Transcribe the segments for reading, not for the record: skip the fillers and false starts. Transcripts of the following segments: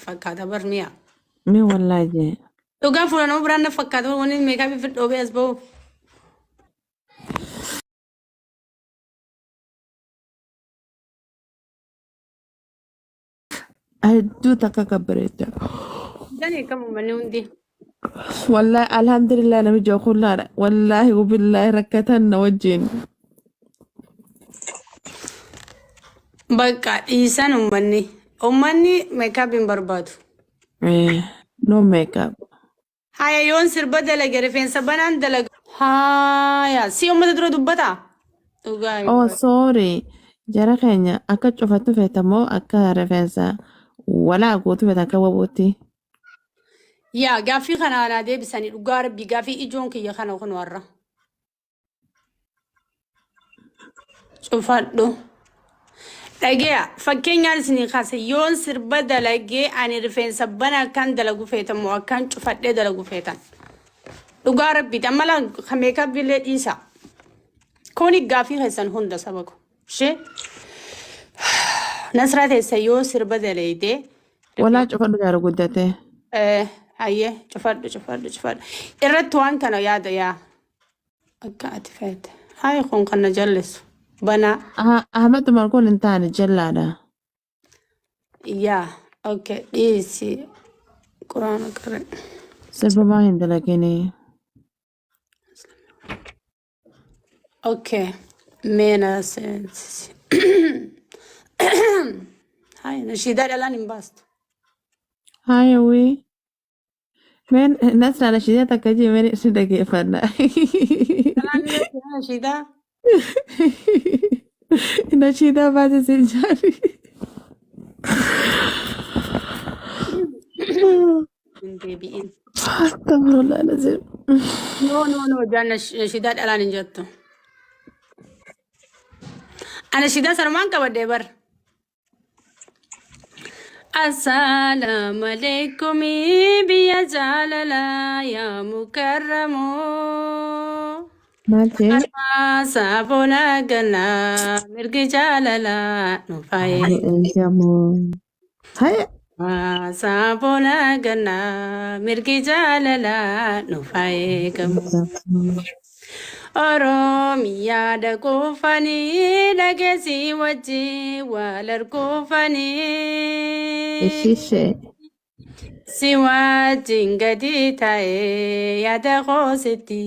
fakkaata barmiyaa. مي والله جي Dhugaa fuulanoo biraan na fakkaata wanni meekaabii fi dhoobee as ba'u. هدو تكا كبريتا Danii kam uummanni hundi. والله الحمد لله أنا مجي أقول لا والله وبالله ركتنا وجين Bakka dhiisan uummanni. Uummanni meekaabii hin barbaadu. إيه نو ميك اب Haya yoon sirba dalage rifeensa banaan dalaga. Haya si uummata dura dubbataa? Dhugaa hin أو baru. سوري جرى خينيا أكا شوفتو فيتامو أكا رفنسا ولا أقوتو فيتا كوابوتي Yaa gaaffii kana anaa deebisanii dhugaa rabbii gaaffii ijoon kiyya kana kun warra. Cufadhu. Dhageeyaa fakkeenyaan isinii kaase yoon sirba dalagee ani rifeensa bana akkaan dalagu feetamu akkaan cufadhee dalagu feetan. Dhugaa rabbiiti amala meekaabii illee dhiisa. Kuni gaaffii keessan hunda saba ko. Ishee Nasraa teessa yoo sirba dalaydee ولا شوفتو جارو قدتي hayyee cufadhu. Irratti waan kana yaada yaa akka ati feete. Hayi kun kana jallisu. Banaa. أحمد مركون انتاني جلادة Yaa okay dhiisi. Quraana qarre. سبب ما هند لكني Okay. Meena seensi. Hayi nashiidaa dhalaan hin baastu. هاي وي من الناس على شديتك كجي من شدك فنا Dhalaan ni nashiidaa. نشيدة بعد سنجاري Hin deebi'in. استغفر الله العظيم No jaan nashiidaa dhalaan hin jettu. Ana nashiidaa sanumaan qabadhee bar. Assalamu alaikum biya jalala ya mukarramu. مالتي Sabona gana mirgi jalala nufaye. جمون هاي Sabona gana mirgi jalala nufaye kamu. Oromiyaa dhaggeeffanii dhageessii wajjin wal arguufanii. الشيشة Si wajjin gadi ta'ee yaada koositti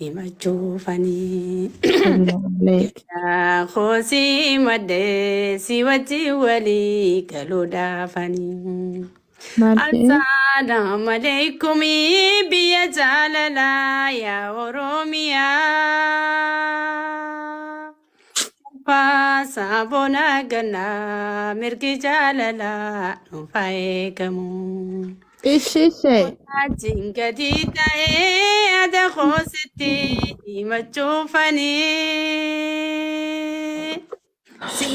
himachuufanii. بالله عليك Koosii maddee si wajjin walii galuudhaafanii. مالتي Assalamu alaikum biya jaalala yaa Oromiyaa. Sabona gana mirgi jaalala nufa eegamu. الشيشة Wajjin gadi ta'ee yaada koositti himachuufanii. Si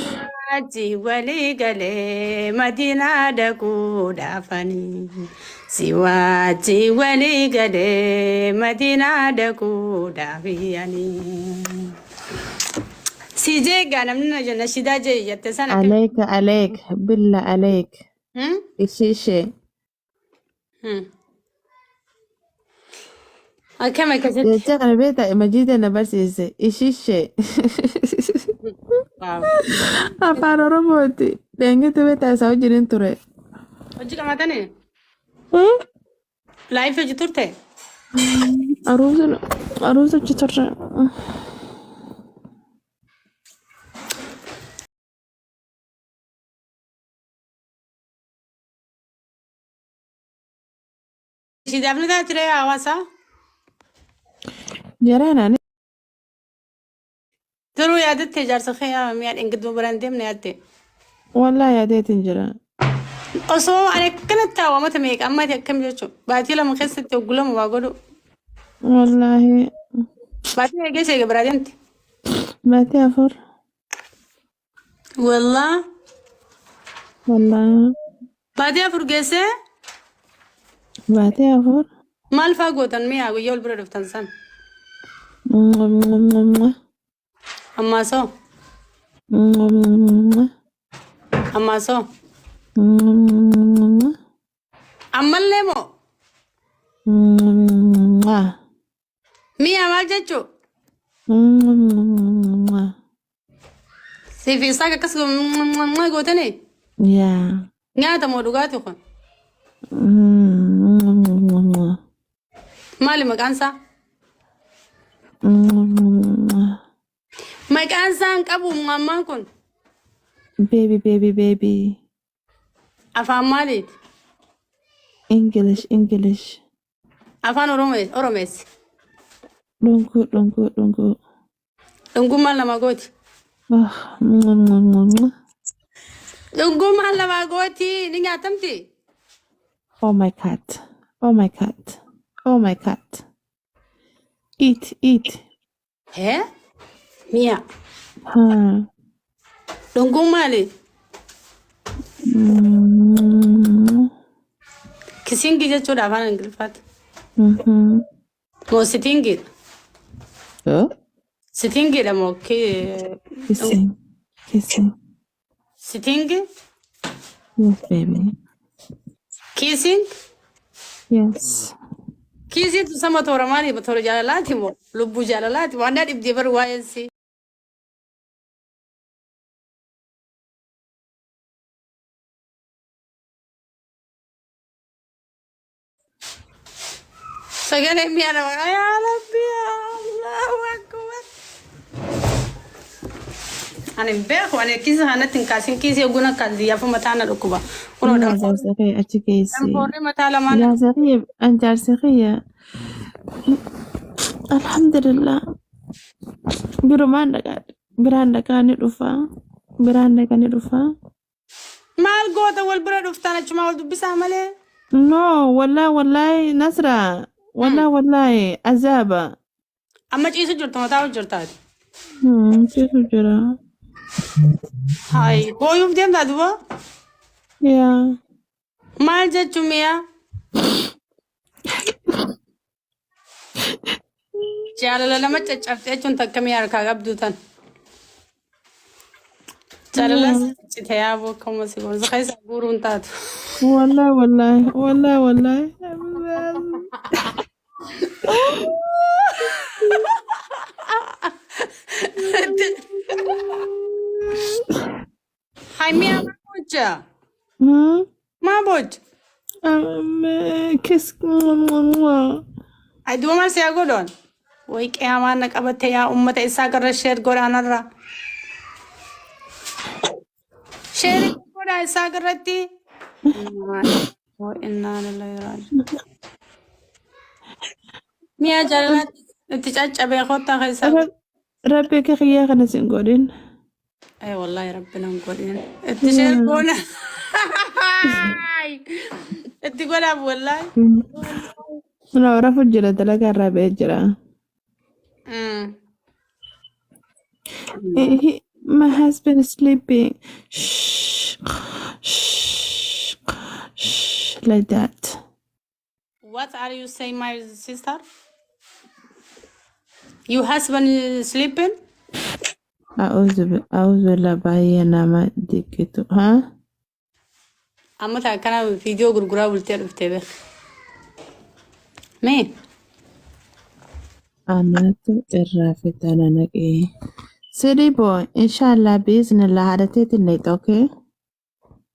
wajjin walii galee Madiinaa dhaquudhaafanii. Si wajjin walii galee Madiinaa dhaquudhaafanii. Si jeegaa namni nashiidaa jee jette sana akkam. عليك بالله عليك الشيشة Akkam akkasitti. يتشغل البيت مجيد أنا بس الشيشة Waaw. أفعل ربوتي لأنك تبيت أسوي جنين ترى Hojii qabatanii laayif hojii turte. أروز ترى Nashiidaaf ni ta'a ture hawaasaa. جرانا Turuu yaadatte jaarsa kee mi'a dhingiduu biraan deemne yaadde. والله يا ديت انجرا Osoo ani akkanatti hawaamata meeqa ammati akkam jechuudha. Baatii lama keessatti oggulama waa godhu. والله Baatii eegee seega biraa deemte. باتي أفر Wallaa. والله Baatii afur geessee باتي أفر maal fa'aa gootan mi'a guyyaa ol bira dhuftan san. Ammaasoo. Ammaasoo. Ammallee moo Mwah. mi'a maal jechuu Mwah. siif isaa akkas gootanii Yeah. nyaata moo dhugaati kun Mwah. maali maqaan isaa Mwah. maqaan isaa hin qabu mammaan kun Baby, baby, baby. afaan maaliiti English, English. afaan oromeessi Dungu, dungu, dungu. dhungum maal nama gooti Oh, mwah, mwah, mwah, mwah. dhungum maal nama gooti ni nyaatamti Oh my cat. Oh my cat. Oh my cat. Eat, eat. hee mi'a Huh. dhungum maali Mm. kisingi jechuudha afaan ingiliffaatti Mhm. moo sitingiidha Oh? sitingiidha moo Kissing. Kissing. sitingi Yes, baby. kissing Yes. kiisiitu sama toora maali toora jaalalaati moo lubbuu jaalalaati waan dhaa dhibdee baru waa'eensi sagalee mi'a nama yaa rabbi allahu akbar ani hin beeku ani kiisa kanatti hin kaasin kiisii oguna kan ziyaafa mataa na dhukkuba kunoo Ina dhanfoorri jaarsakai achi keessa. mataa lamaan Jaarsakai an jaarsakai alhamdulillah. Biraan dhaqaa ni dhufa. Biraan dhaqaa ni dhufa. maal goota wal bira dhuftaan achumaa wal dubbisaa malee No, wallahi Nasra. Wallahi azaba. amma ciisu jirtu mataa hojjirtaati Ciisu jira. hay booyuuf deemtaa duba Yeah. maal jechuun mi'a jaalala nama caccabtee jechuun takka mi'a harkaa qabdu tan jaalala ciccite yaaboo akkuma si goonsa keessa guuruun taatu Wallahi. hay mi'a maa bocha Hmm? maa bocha Kiss. ay duba maal siyaa godhoon way qiyaamaan na qabatte yaa ummata isaa garra sheer godhaanarra sheeri godhaa isaa garratti innaa lillahi raaji'uun mi'a jaalalaatti itti caccabee kottaa keessaa Rabbi akka xiyyaa kana sin godhin. ay wallahi rabbina hin godhin itti sheer goona itti godhaaf wallahi Rafu jira dalagaa irraa ba'ee jira. My husband is sleeping. Shh. Like that. What are you saying, my sister? Your husband is sleeping? Auzu billah baay'ee nama dikitu. Huh? Amma taa kana viidiyoo gurguraa bultee dhuftee beek. Mee? Anatu irraa fitana naqee. Sidii boo inshallah biiznillah haadhateetiin leexa okay?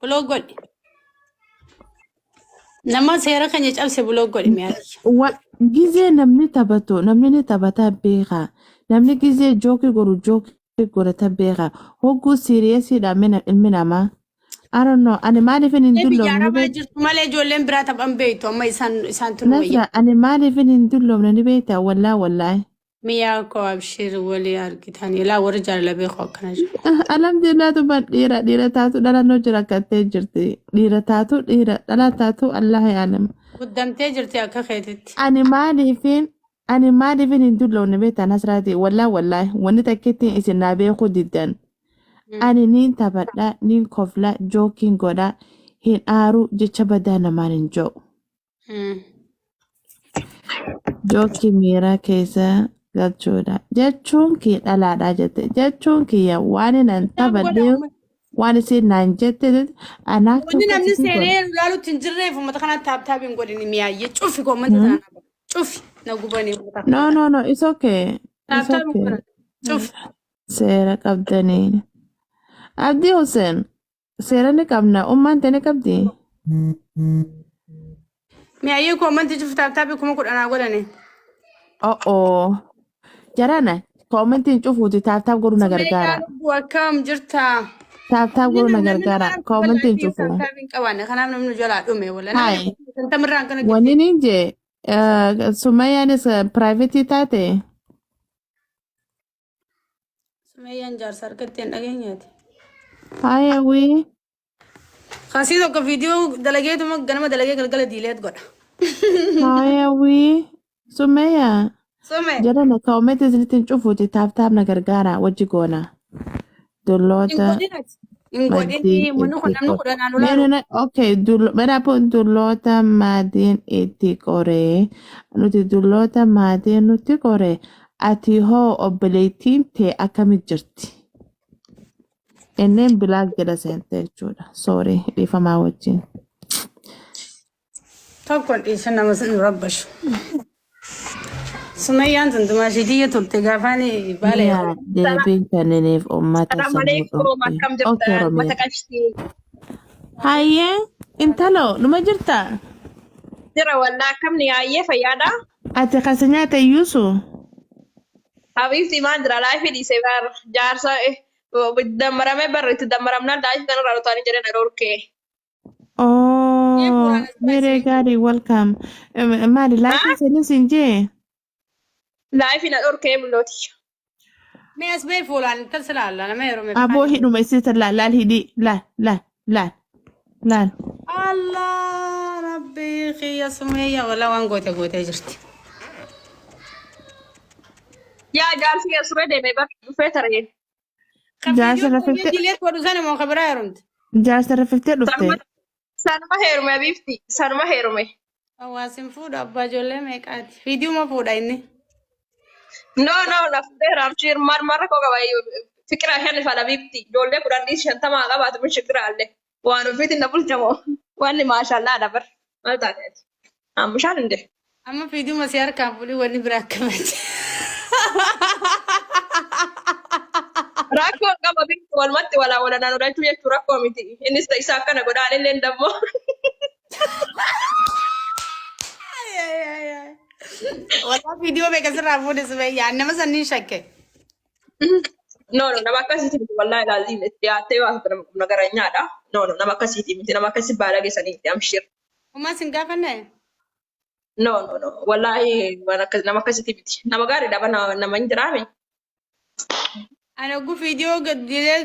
Buloo godhi. Nama seera keenya cabse buloo godhi mi'aati. Gizee namni taphatu namni ni taphata beeka. Namni gizee jookii godhata beeka. Hogguu siriyeesiidha ilmi namaa. I don't know. Ani maaliifin hin Biyya dulloomne arabaa jirtu malee ijoolleen biraa taphan beektu amma isaan tunu wayya. Nasra ani maaliifin hin dulloomne ni beekta wallahi. Miyaa koo abshir walii argitan ilaa warri jaalala beeku akkana jiru. Alhamdulillah tuban dhiira taatu dhalannoo jira akkattee jirti. Dhiira dhala taatu Allah yaalam. Guddamtee jirti akka keetitti. Ani maaliifin hin dulloomne beekta Nasraati wallahi wanni takkeetti isin naa beeku diddan. Ani niin taphadha niin kofla jookiin godha hin aaru jecha badaa namaan hin jiru. Jookii miiraa keessa galchuudha. Jechuun kee dhalaadhaa jette. Jechuun kiyya waan hin taphadhee waan isin naan jette anaaktu Wanni namni akkasitti godha. seenee ilaaluutti hin jirreef uummata kana taaptaabiin godhini mi'aayye cufi koommanti sana cufi na gubanii uummata No, kana no, no, it's okay. It's taaptaabiin okay. godhan cufi. Seera qabdanii. Abdii Hussein, seera ni qabna. Ummaan ta'e ni qabdi. Mi'aayye koommanti cufi taaptaabii kuma kudhanaa godhani. Oh. Jarana, koomentiin cufuuti taaptaap godhu na gargaara. Sumayyaa lubbuu akkam jirta? Taaptaap godhu na gargaara. Koomentiin cufu. Taaptaabiin qabaanne kanaaf namni jalaa dhume wala Hai. namni tamirraan kana Wanni ni je, Sumayyaanis private taate. Sumayyaan jaarsa harkatti hin dhageenyaati. Hai, awwi. Kasii tokko viidiyoo dalageetuma ganama dalagee galgala diileet godha. Hai, awwi. Sumayyaa. Sume. Jarana, koomentiin isinitti cufuuti taaptaap na gargaara. Wajji goona. Dulloota. Hin godhini munu kun namni kudhanaan ulaalu. Okay, meraapun dulloota maadiin itti qoree. Nuti dulloota maadiin nuti qoree. Ati hoo obboleettiin tee akkamit jirti? Inneen bilaak jedha seente jechuudha. Sorry, dhiifamaa wajjin. Tokkoon dhiisa nama sun rabbashu. Sumayyaan tuntumaa shidiyya tulte gaafaan baalee. Deebiin kanniniif uummata Assalamualaikum Okay, jirtan Romee. mata kashti Hayyee, intalo, numa jirta? jira walla kam ni ayye fayyada Ati kasa nyaata iyyuusu? habibti man jira laifi di sebar jarsa damarame barri damaramna laifi kan rarotani jere na dorke Oh, very good, welcome. Maali, laakiin seenin siin jee? laifi na dorke buloti Mee as bee fuulaan intal silaalla nama yeroo mee. Aboo hidhuma isiita laal hidhi laal. Allah rabbi khiyya Sumayyaa wala waan goote gootee jirti. ya jarsi ya sure de me bar fetare Jaarsa rafeftee Diileet godhu sana moo kabiraa yerumti. jaarsa rafeftee dhufte. sanuma herume habibti sanuma herume Hawaasin fuudha abbaa ijoollee meeqaati. Viidiyuma fuudha inni. no na fudera amchir marmara ko gabay fikra hen fa habibti jolle kudandi shantama qabatu min shikra alle wanu fitin na bulchamo wani mashallah dabar malta amushan inde Amma viidiyuma si harkaan fuudhii wanni biraa akkamaati. Rakko qaba bikku walmatti wala naannoo dachuu jechuun rakkoo miti. Innis ta'isa akkana godhaan illee dammoo. Wala viidiyoo beeka sirraa fuudhe Sumayyaa nama sanniin shakke. No, nama akkasiiti miti wallahi ilaalii dhiyaattee waa nagaranyaadha. No, nama akkasiiti miti nama akkasi baala geessaniiti amshir. Ummaa sin gaafanne? No, wallahi nama akkasiiti miti. Nama gaariidha nama hin jiraame. Ani oguu viidiyoo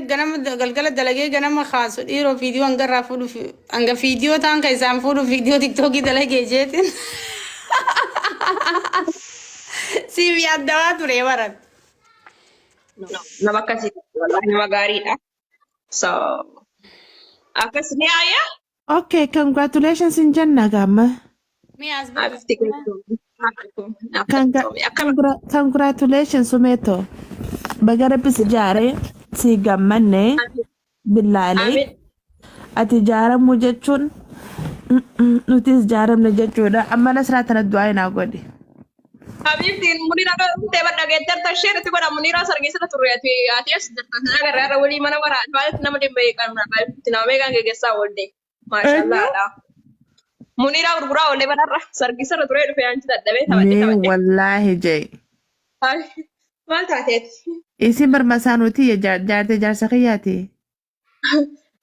ganama galgala dalagee ganama kaasu dhiiroo viidiyoo hangarraa fuudhu hanga viidiyoo ta'an kan isaan fuudhu viidiyoo tiktookii dalagee jeetin. Siif yaaddawaa ture baran. Nama akkasiiti wallahi nama gaariidha. So, akkas ni ayya? Okay, congratulations in janna gamma. Mi'aas Abifti Congratulations Sumeeto. Bagara bis jaare si gammanne billaalee. Amin. Ati jaaramuu jechuun nutis jaaramne jechuudha. Amma nasraa tana du'aa hinaa godhi. Habibtiin munira kan teebadha geeddarta isheen itti godha munira sargiisira turre ati as agarra irra walii mana waraana baay'ee nama dhibba qabna baay'ee nama meeqaan geggeessaa oolde maashaallaadha. Munira gurguraa oollee banarra sargiisira turee dhufee anchi dadhabee Mee taphate. wallaahi jee. Maal taateeti? Isin barmasaanuuti jaarte jaarsa kiyyaati.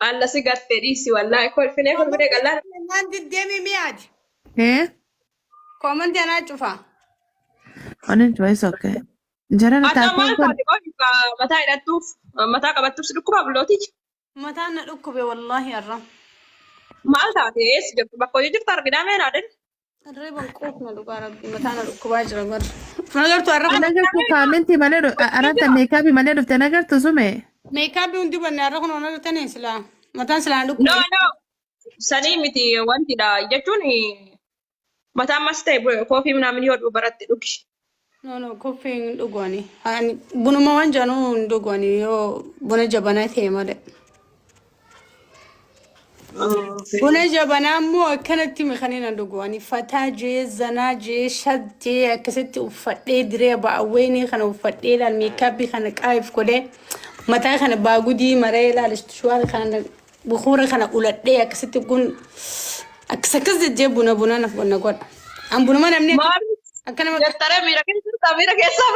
Alla si gattee dhiisi wallaahi kolfinee qallaan. Naan diddeemi mi'aati. Koomantii anaa cufaa. Onin is okay. Jarana Adda maal taatee taate qofa mataa hidhattuuf mataa qabattuuf si dhukkuba bulootichi. Mataan na dhukkube wallaahi har'a. Maal taate eessa jirtu bakka hojii jirtu arginaa meenaadhan. Reeban quufna dhugaa rabbi mataan na dhukkubaa jira bara. Nagartu har'a nagartu kaaminti malee aranta meekaabii malee dhufte nagartu sume. meekaabii hundi banne har'a kun ona dhutanii silaa. Mataan silaa No, dhukkube. sanii miti wantidha jechuun mataan mas ta'e koofii minaamin yoo dhugu baratti dhugi. No, koffii hin dhugani. Bunuma waan januu hin dhugani yoo buna jabanaa ta'e malee. Buna jabanaa immoo akkanatti mikanina dhugu ani fataa jee zanaa jee shaddee akkasitti uffadhee diree ba'awweenii kana uffadhee laal meekaappii kana qaayif godhee mataa kana baagudii maree laalistu shuwaal kana bukuura kana uladhee akkasitti kun akkas jejjee buna naf godha an bunuma namni Maal akkanama jettare miira keessa